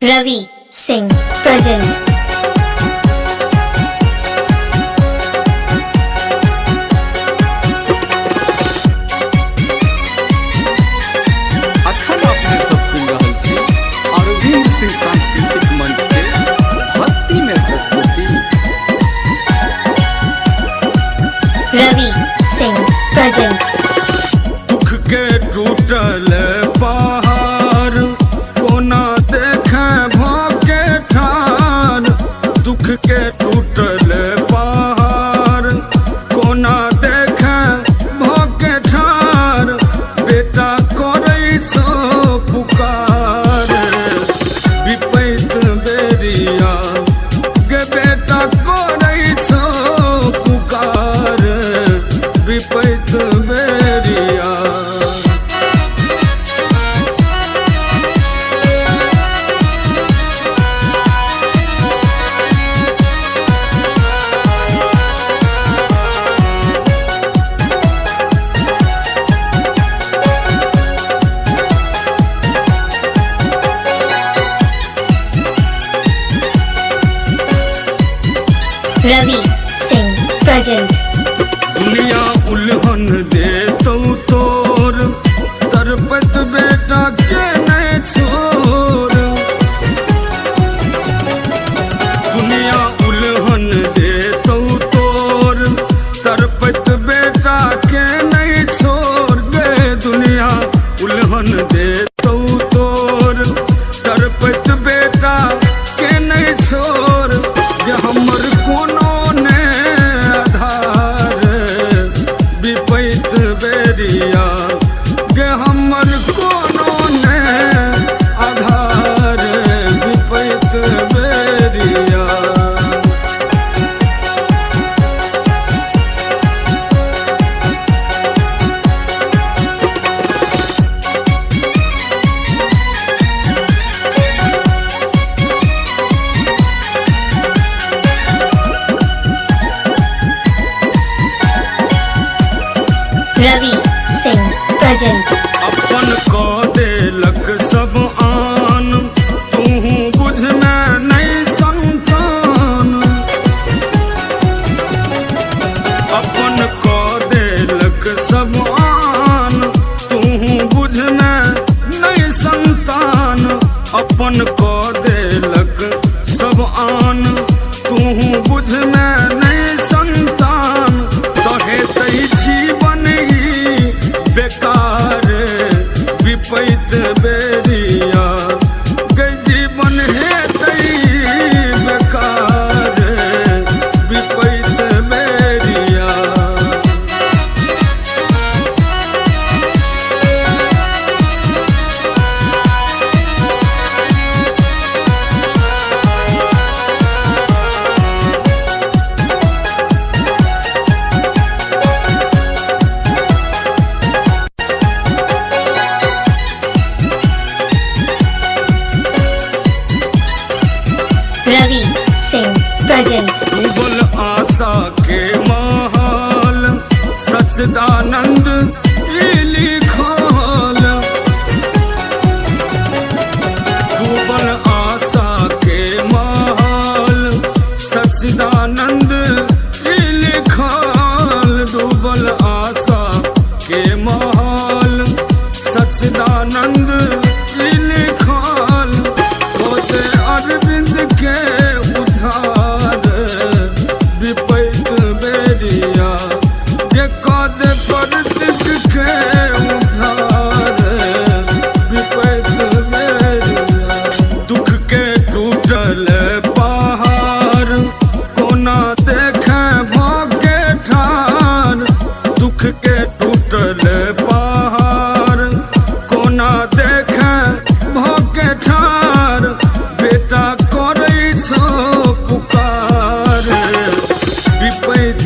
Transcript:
Ravi Singh present. सांस्कृतिक मंच के भक्ति में प्रस्तुति रवि सिंह प्रेजेंट। दुख के टूटल पहाड़ कोना देखे भोके ठार, दुख के टूटल पहाड़ कोना देखे भोके ठार, बेटा करे सो पुकार विपैत बेरिया गे बेटा करे सो पुकार विपैत बेरिया। रवि सिंह प्रेजेंट। दुनिया उल्हन दे तो तोर तरपत बेटा के नहीं छोर, दुनिया उल्हन दे तो तोर तरपत बेटा के नहीं छोर गे, दुनिया उल्हन दे तो तोर तरपत बेटा के नहीं छोर, हमर कोनो ने आधार विपैत बेरिया गे, हमर कोनो ने आधार विपैत बेरिया। रवि सिंह प्रेजेंट। अपन को देलक सब आन तू बुझना नहीं संतान, अपन को देलक सब आन तू बुझना नहीं संतान, अपन को देलक सब आन तू बुझना नहीं संतान, तहे तई जीवन बेकार विपैत बेरिया गे, जीवन है तई बेकार विपैत बेरिया। रवि सिंह प्रेजेंट। डूबल आशा के महल सच्चिदानंद लिखल, डूबल आशा के महल सच्चिदानंद लिखल, डूबल आशा के महल सच्चिदानंद लिखल, होते अरविंद के उधार विपैत बेरिया जे कद प्रतीक के उधार विपैत बेरिया। दुख के टूटल पहाड़ कोना देखे भोगे ठार, दुख के टूटल पहाड़ कोना देखे भोगे ठार, बेटा करे सो पुकार विपैत